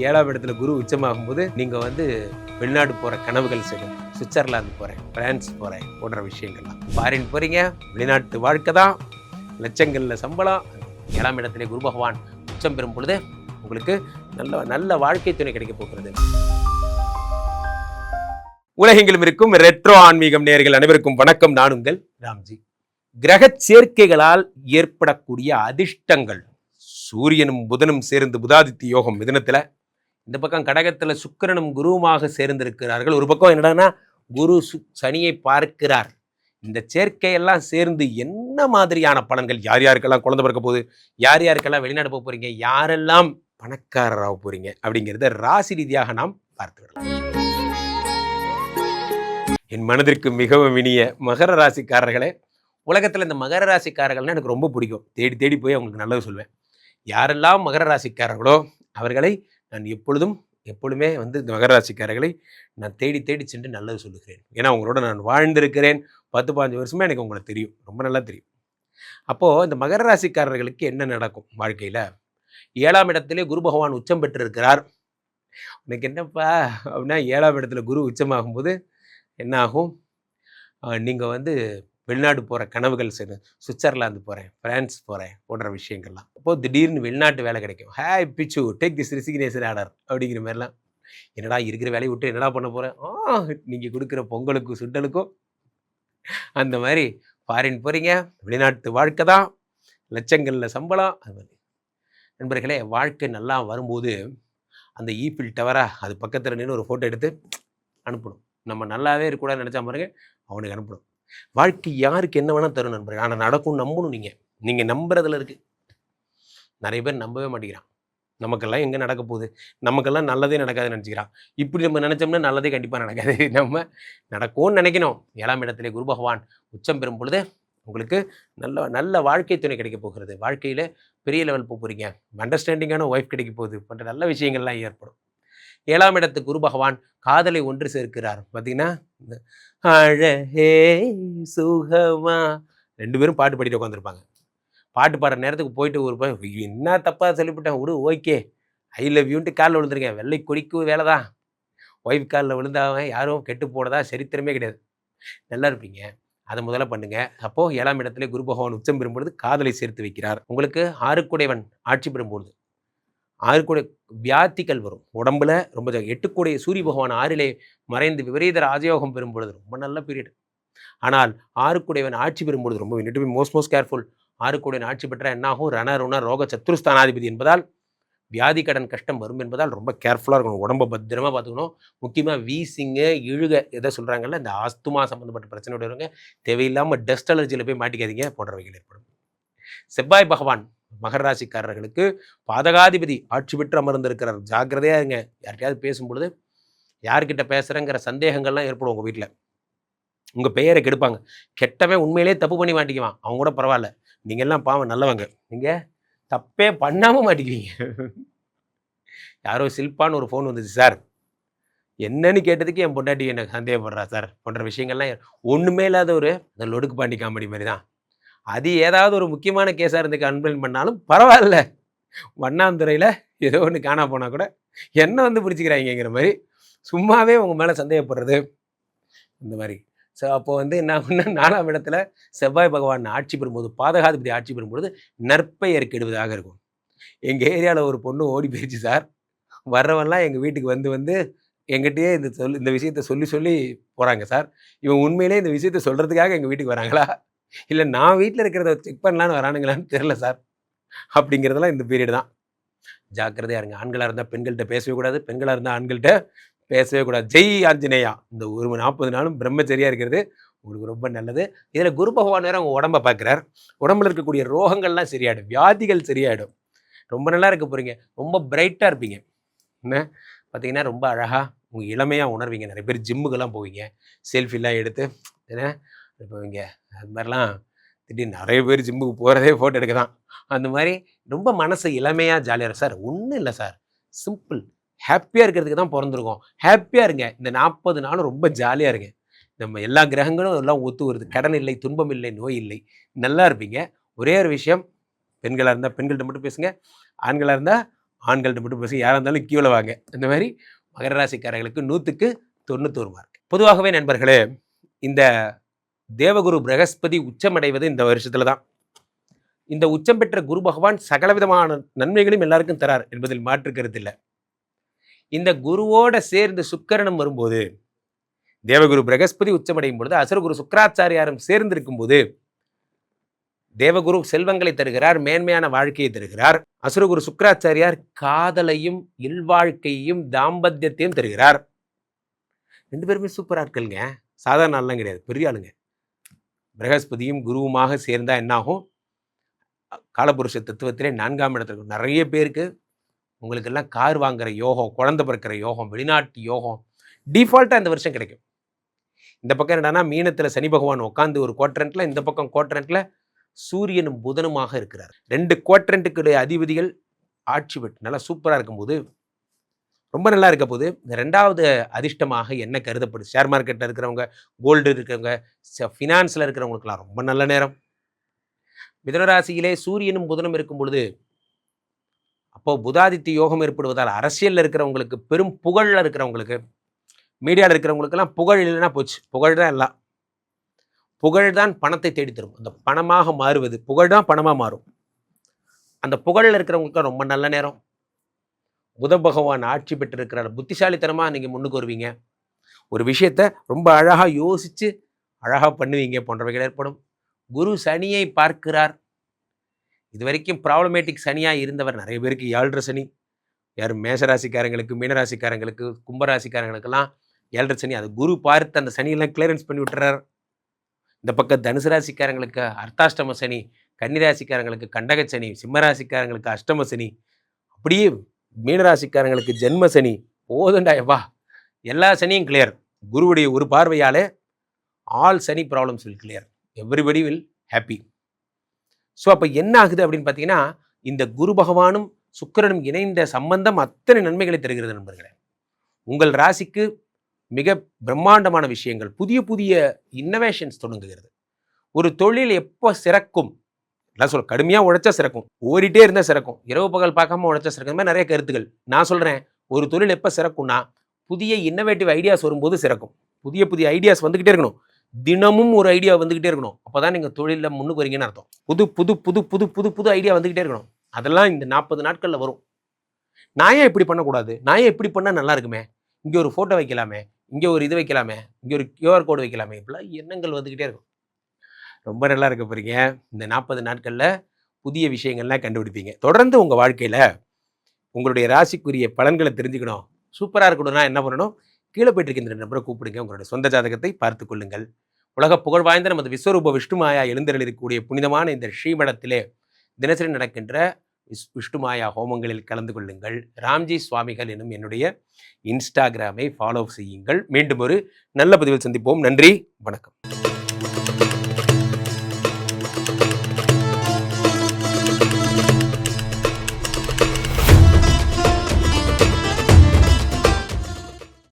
7ஆம் இடத்துல குரு உச்சமாகும்போது நீங்கள் வெளிநாடு போகிற கனவுகள் செய்யும். சுவிட்சர்லாந்து போகிறேன், பிரான்ஸ் போகிறேன் போன்ற விஷயங்கள்லாம். ஃபாரின் போகிறீங்க, வெளிநாட்டு வாழ்க்கை தான், லட்சங்களில் சம்பளம். 7ஆம் இடத்திலே குரு பகவான் உச்சம் பெறும் பொழுது உங்களுக்கு நல்ல நல்ல வாழ்க்கை துணை கிடைக்க போகிறது. உலகெங்கிலும் இருக்கும் ரெட்ரோ ஆன்மீகம் நேயர்கள் அனைவருக்கும் வணக்கம். நான் உங்கள் ராம்ஜி. கிரக சேர்க்கைகளால் ஏற்படக்கூடிய அதிர்ஷ்டங்கள். சூரியனும் புதனும் சேர்ந்து புதாதித்ய யோகம் மிதுனத்தில், இந்த பக்கம் கடகத்தில் சுக்கிரனும் குருவுமாக சேர்ந்திருக்கிறார்கள். ஒரு பக்கம் என்னடான்னா குரு சனியை பார்க்கிறார். இந்த சேர்க்கையெல்லாம் சேர்ந்து என்ன மாதிரியான பலன்கள், யார் யாருக்கெல்லாம் குழந்தை பிறக்க போகுது, யார் யாருக்கெல்லாம் வெளிநாடு போக போறீங்க, யாரெல்லாம் பணக்காரராக போறீங்க அப்படிங்கிறத ராசி ரீதியாக நாம் பார்த்துவிடலாம். என் மனதிற்கு மிகவும் இனிய மகர ராசிக்காரர்களே, உலகத்தில் இந்த மகர ராசிக்காரர்கள்னா எனக்கு ரொம்ப பிடிக்கும். தேடி தேடி போய் அவங்களுக்கு நல்லது சொல்வேன். யாரெல்லாம் மகர ராசிக்காரர்களோ அவர்களை நான் எப்பொழுதுமே இந்த மகர ராசிக்காரர்களை நான் தேடி தேடி சென்று நல்லது சொல்லுகிறேன். ஏன்னா அவங்களோட நான் வாழ்ந்திருக்கிறேன். 10-15 வருஷமா எனக்கு உங்களை தெரியும், ரொம்ப நல்லா தெரியும். அப்போது இந்த மகர ராசிக்காரர்களுக்கு என்ன நடக்கும் வாழ்க்கையில்? 7ஆம் இடத்திலே குரு பகவான் உச்சம் பெற்றிருக்கிறார். உனக்கு என்னப்பா அப்படின்னா, 7ஆம் இடத்துல குரு உச்சமாகும்போது என்ன ஆகும்? நீங்கள் வெளிநாடு போகிற கனவுகள் செய்யணும். சுவிட்சர்லாந்து போகிறேன், பிரான்ஸ் போகிறேன் போன்ற விஷயங்கள்லாம். அப்போது திடீர்னு வெளிநாட்டு வேலை கிடைக்கும். ஹாய் பிச்சு, டேக் திஸ் ரெசிக்னேஷன் ஆர்டர் அப்படிங்கிற மாதிரிலாம். என்னடா இருக்கிற வேலையை விட்டு என்னடா பண்ண போகிறேன்? நீங்கள் கொடுக்குற பொங்கலுக்கும் சுண்டலுக்கும் அந்த மாதிரி ஃபாரின் போகிறீங்க, வெளிநாட்டு வாழ்க்கை தான், லட்சங்களில் சம்பளம். அது மாதிரி நண்பர்களே, வாழ்க்கை நல்லா வரும்போது அந்த ஈஃபில் டவரா அது பக்கத்தில் நின்று ஒரு ஃபோட்டோ எடுத்து அனுப்பணும். நம்ம நல்லாவே இருக்கக்கூடாதுன்னு நினச்சா பாருங்க, அவனுக்கு அனுப்பணும். வாழ்க்கை யாருக்கு என்ன வேணால் தரும் நண்பர்கள். ஆனால் நடக்கும் நம்பணும். நீங்கள் நம்புறதுல இருக்குது. நிறைய பேர் நம்பவே மாட்டேங்கிறான். நமக்கெல்லாம் எங்கே நடக்க போகுது, நமக்கெல்லாம் நல்லதே நடக்காதுன்னு நினச்சிக்கிறான். இப்படி நம்ம நினச்சோம்னா நல்லதே கண்டிப்பாக நடக்காது. நம்ம நடக்கும்னு நினைக்கணும். 7ஆம் இடத்திலே குரு பகவான் உச்சம் பெறும் பொழுது உங்களுக்கு நல்ல நல்ல வாழ்க்கை துணை கிடைக்க போகிறது. வாழ்க்கையில் பெரிய லெவல் போக போகிறீங்க. அண்டர்ஸ்டாண்டிங்கான ஒய்ஃப் கிடைக்க போகுது போன்ற நல்ல விஷயங்கள்லாம் ஏற்படும். 7ஆம் இடத்துக்கு குரு பகவான் காதலை ஒன்று சேர்க்கிறார். பார்த்தீங்கன்னா, அழகே சுகமா 2 பேரும் பாட்டு பாடிட்டு உட்காந்துருப்பாங்க. பாட்டு பாடுற நேரத்துக்கு போயிட்டு ஒரு என்ன தப்பாக சொல்லிவிட்டேன் விடு, ஓகே, ஐ லவ் யூன்ட்டு காலில் விழுந்துருக்கேன். வெள்ளை கொடிக்கும் வேலை தான். ஒய்ஃப் காலில் விழுந்தாவன் யாரும் கெட்டு போனதா சரித்திரமே கிடையாது. நல்லா இருப்பீங்க. அதை முதல்ல பண்ணுங்க. அப்போது 7ஆம் இடத்துல குரு பகவான் உச்சம் பெறும்பொழுது காதலை சேர்த்து வைக்கிறார். உங்களுக்கு 6 ஆட்சி பெறும்பொழுது 6 வியாதிகள் வரும் உடம்புல. ரொம்ப 8 சூரிய பகவான் 6லே மறைந்து விபரீத ராஜயோகம் பெறும் பொழுது ரொம்ப நல்ல பீரியட். ஆனால் 6 ஆட்சி பெறும்பொழுது ரொம்ப need to be most careful. 6 ஆட்சி பெற்றால் என்னாகும்? ருண ரோக சத்ருஸ்தானாதிபதி என்பதால் வியாதி கடன் கஷ்டம் வரும் என்பதால் ரொம்ப கேர்ஃபுல்லாக இருக்கணும். உடம்பை பத்திரமா பார்த்துக்கணும். முக்கியமாக வீசிங்கு இழுக எதை சொல்கிறாங்கல்ல, இந்த ஆஸ்துமா சம்மந்தப்பட்ட பிரச்சனை உடையவங்க தேவையில்லாமல் டஸ்ட் அலர்ஜியில் போய் மாட்டிக்காதீங்க போன்றவைகள் ஏற்படும். செவ்வாய் பகவான் மகர ராசிக்காரர்களுக்கு பாதகாதிபதி ஆட்சி பெற்று அமர்ந்திருக்கிறார். ஜாக்கிரதையாக இருங்க. யார்கிட்டயாவது பேசும்பொழுது யார்கிட்ட பேசுகிறேங்கிற சந்தேகங்கள்லாம் ஏற்படும். உங்கள் வீட்டில் உங்கள் பெயரை கெடுப்பாங்க. கெட்டவன் உண்மையிலே தப்பு பண்ணி மாட்டிக்குவான். அவங்க கூட பரவாயில்ல, நீங்கள்லாம் பாவம் நல்லவங்க, நீங்கள் தப்பே பண்ணாமல் மாட்டிக்குவீங்க. யாரோ சில்பான்னு ஒரு ஃபோன் வந்துச்சு, சார் என்னன்னு கேட்டதுக்கு என் பொண்டாட்டி என்ன சந்தேகப்படுறா சார் போன்ற விஷயங்கள்லாம் ஒன்றுமே இல்லாத ஒரு இந்த லொடுக்கு பாண்டி காமெடி மாதிரி தான். அது ஏதாவது ஒரு முக்கியமான கேஸாக இருந்து கம்ப்ளைண்ட் பண்ணாலும் பரவாயில்ல, வண்ணாந்துறையில் ஏதோ ஒன்று காணா போனால் கூட என்ன பிடிச்சிக்கிறாங்கிற மாதிரி சும்மாவே உங்கள் மேலே சந்தேகப்படுறது இந்த மாதிரி. ஸோ அப்போது என்ன ஆகுன்னா, 4ஆம் இடத்துல செவ்வாய் பகவான் ஆட்சி பெறும்போது, பாதகாதிபதி ஆட்சி பெறும்பொழுது நற்பெயர் கெடுவதாக இருக்கும். எங்கள் ஏரியாவில் ஒரு பொண்ணு ஓடி போயிடுச்சு சார். வர்றவெல்லாம் எங்கள் வீட்டுக்கு வந்து எங்கிட்டயே இந்த விஷயத்த சொல்லி போகிறாங்க சார். இவன் உண்மையிலே இந்த விஷயத்த சொல்கிறதுக்காக எங்கள் வீட்டுக்கு வராங்களா, இல்லை நான் வீட்டில் இருக்கிறத செக் பண்ணலான்னு வரானுங்களான்னு தெரில சார். அப்படிங்கிறதெல்லாம் இந்த பீரியட் தான். ஜாக்கிரதையாக இருங்க. ஆண்களாக இருந்தால் பெண்கள்கிட்ட பேசவே கூடாது, பெண்களாக இருந்தால் ஆண்கள்கிட்ட பேசவே கூடாது. ஜெய் ஆஞ்சநேயா. இந்த ஒரு 40 நாளும் பிரம்மச்சரியாக இருக்கிறது உங்களுக்கு ரொம்ப நல்லது. இதில் குரு பகவான் வேறு உங்கள் உடம்பை பார்க்குறார். உடம்புல இருக்கக்கூடிய ரோகங்கள்லாம் சரியாயிடும், வியாதிகள் சரியாயிடும். ரொம்ப நல்லா இருக்க போகிறீங்க. ரொம்ப பிரைட்டாக இருப்பீங்க. என்ன பார்த்தீங்கன்னா, ரொம்ப அழகாக உங்கள் இளமையாக உணர்வீங்க. நிறைய பேர் ஜிம்முக்கெல்லாம் போவீங்க, செல்ஃபிலாம் எடுத்து என்ன போவீங்க. அது மாதிரிலாம் திடீர்னு நிறைய பேர் ஜிம்முக்கு போகிறதே ஃபோட்டோ எடுக்க தான். அந்த மாதிரி ரொம்ப மனசு இளமையாக ஜாலியாக இருக்கும். சார் ஒன்றும் இல்லை சார், சிம்பிள், ஹாப்பியாக இருக்கிறதுக்கு தான் பிறந்திருக்கோம். ஹாப்பியாக இருங்க. இந்த 40 நாளும் ரொம்ப ஜாலியாக இருங்க. நம்ம எல்லா கிரகங்களும் எல்லாம் ஒத்து வருது. கடன் இல்லை, துன்பம் இல்லை, நோய் இல்லை, நல்லா இருப்பீங்க. ஒரே ஒரு விஷயம், பெண்களாக இருந்தால் பெண்கள்கிட்ட மட்டும் பேசுங்க, ஆண்களாக இருந்தால் ஆண்கள்ட்ட மட்டும் பேசி யாராக இருந்தாலும் கீழே வாங்க. இந்த மாதிரி மகர ராசிக்காரர்களுக்கு 100க்கு 91 மார்க். பொதுவாகவே நண்பர்களே, இந்த தேவகுரு பிரகஸ்பதி உச்சமடைவது இந்த வருஷத்துல தான். இந்த உச்சம் பெற்ற குரு பகவான் சகலவிதமான நன்மைகளையும் எல்லாருக்கும் தரார் என்பதில் மாற்று கருத்து இல்லை. இந்த குருவோட சேர்ந்து சுக்கிரனும் வரும்போது, தேவகுரு பிரகஸ்பதி உச்சமடையும் பொழுது அசுரகுரு சுக்கராச்சாரியாரும் சேர்ந்து இருக்கும் போது, தேவகுரு செல்வங்களை தருகிறார், மேன்மையான வாழ்க்கையை தருகிறார். அசுரகுரு சுக்கராச்சாரியார் காதலையும் இல்வாழ்க்கையையும் தாம்பத்தியத்தையும் தருகிறார். 2 பேருமே சூப்பர் ஆட்களுங்க, சாதாரண ஆள்லாம் கிடையாது, பெரிய ஆளுங்க. பிரகஸ்பதியும் குருவுமாக சேர்ந்தா என்னாகும்? காலபுருஷ தத்துவத்திலே 4ஆம் இடத்துல நிறைய பேருக்கு உங்களுக்கெல்லாம் கார் வாங்குற யோகம், குழந்தை பிறக்கிற யோகம், வெளிநாட்டு யோகம் டிஃபால்ட்டாக இந்த வருஷம் கிடைக்கும். இந்த பக்கம் என்னன்னா மீனத்தில் சனி பகவான் உட்காந்து ஒரு குவாட்ரண்ட்ல, இந்த பக்கம் குவாட்ரண்ட்ல சூரியனும் புதனுமாக இருக்கிறார். 2 குவாட்ரண்ட்டுக்குடைய அதிபதிகள் ஆட்சி பெற்று நல்லா சூப்பராக இருக்கும்போது, ரொம்ப நல்லா இருக்க போது, இந்த 2வது அதிர்ஷ்டமாக என்ன கருதப்படுது? ஷேர் மார்க்கெட்டில் இருக்கிறவங்க, கோல்டு இருக்கிறவங்க, ஃபினான்ஸில் இருக்கிறவங்களுக்கெல்லாம் ரொம்ப நல்ல நேரம். மிதுனராசியிலே சூரியனும் புதனும் இருக்கும் பொழுது, அப்போ புதாதித்ய யோகம் ஏற்படுவதால் அரசியலில் இருக்கிறவங்களுக்கு, பெரும் புகழில் இருக்கிறவங்களுக்கு, மீடியாவில் இருக்கிறவங்களுக்கெல்லாம் புகழ் இல்லைன்னா போச்சு. புகழ் தான் எல்லாம். புகழ் தான் பணத்தை தேடி தரும். அந்த பணமாக மாறுவது, புகழ் தான் பணமாக மாறும். அந்த புகழில் இருக்கிறவங்களுக்கு ரொம்ப நல்ல நேரம். புத பகவான் ஆட்சி பெற்று இருக்கிறார். புத்திசாலித்தனமாக நீங்கள் முன்னுக்கு வருவீங்க. ஒரு விஷயத்தை ரொம்ப அழகாக யோசித்து அழகாக பண்ணுவீங்க போன்றவைகள் ஏற்படும். குரு சனியை பார்க்கிறார். இது வரைக்கும் ப்ராப்ளமேட்டிக் சனியாக இருந்தவர் நிறைய பேருக்கு 7.5 சனி. யாரும் மேஷராசிக்காரங்களுக்கு, மீனராசிக்காரங்களுக்கு, கும்பராசிக்காரங்களுக்கெல்லாம் 7.5 சனி. அது குரு பார்த்து அந்த சனியெல்லாம் கிளியரன்ஸ் பண்ணி விட்டுறார். இந்த பக்கம் தனுசு ராசிக்காரங்களுக்கு அர்த்தாஷ்டம சனி, கன்னிராசிக்காரங்களுக்கு கண்டக சனி, சிம்மராசிக்காரங்களுக்கு அஷ்டம சனி, அப்படியே மீனராசிக்காரங்களுக்கு ஜென்ம சனி. போதுண்டா எவ்வா, எல்லா சனியும் கிளியர். குருவுடைய ஒரு பார்வையாலே ஆல் சனி problems will clear. Everybody will happy. So அப்போ என்ன ஆகுது அப்படின்னு பார்த்தீங்கன்னா, இந்த குரு பகவானும் சுக்கிரனும் இணைந்த சம்பந்தம் அத்தனை நன்மைகளை தருகிறது நண்பர்களே. உங்கள் ராசிக்கு மிக பிரம்மாண்டமான விஷயங்கள், புதிய புதிய இன்னோவேஷன்ஸ் தொடங்குகிறது. ஒரு தொழில் எப்போ சிறக்கும்? எல்லாம் சொல்ல, கடுமையாக உழைச்சா சிறக்கும், ஓடிட்டே இருந்தால் சிறக்கும், இரவு பகல் பார்க்காம உழைச்சா சிறக்கும். இந்த மாதிரி நிறைய கருத்துக்கள். நான் சொல்கிறேன், ஒரு தொழில் எப்போ சிறக்கும்னா, புதிய இன்னோவேட்டிவ் ஐடியாஸ் வரும்போது சிறக்கும். புதிய புதிய ஐடியாஸ் வந்துக்கிட்டே இருக்கணும். தினமும் ஒரு ஐடியா வந்துக்கிட்டே இருக்கணும். அப்போ தான் நீங்கள் தொழிலில் முன்னுக்கு வரீங்கன்னு அர்த்தம். புது புது புது புது புது புது ஐடியா வந்துக்கிட்டே இருக்கணும். அதெல்லாம் இந்த 40 நாட்களில் வரும். நான் ஏன் இப்படி பண்ணக்கூடாது? நான் ஏன் இப்படி பண்ணால் நல்லா இருக்குமே? இங்கே ஒரு ஃபோட்டோ வைக்கலாமே, இங்கே ஒரு இது வைக்கலாமே, இங்கே ஒரு QR கோடு வைக்கலாமே, இப்படிலாம் எண்ணங்கள் வந்துக்கிட்டே இருக்கும். ரொம்ப நல்லா இருக்க போகிறீங்க. இந்த 40 நாட்களில் புதிய விஷயங்கள்லாம் கண்டுபிடிப்பீங்க. தொடர்ந்து உங்கள் வாழ்க்கையில் உங்களுடைய ராசிக்குரிய பலன்களை தெரிஞ்சுக்கணும், சூப்பராக இருக்கணும்னா என்ன பண்ணணும்? கீழே போயிட்டு இருக்க இந்த நம்பரை கூப்பிடுங்க. உங்களுடைய சொந்த ஜாதகத்தை பார்த்து கொள்ளுங்கள். உலக புகழ் வாய்ந்த நமது விஸ்வரூப விஷ்ணுமாயா எழுந்தருளிருக்கக்கூடிய புனிதமான இந்த ஸ்ரீமடத்திலே தினசரி நடக்கின்ற விஷ்ணுமாயா ஹோமங்களில் கலந்து கொள்ளுங்கள். ராம்ஜி சுவாமிகள் எனும் என்னுடைய இன்ஸ்டாகிராமை ஃபாலோ செய்யுங்கள். மீண்டும் ஒரு நல்ல பதிவில் சந்திப்போம். நன்றி, வணக்கம்.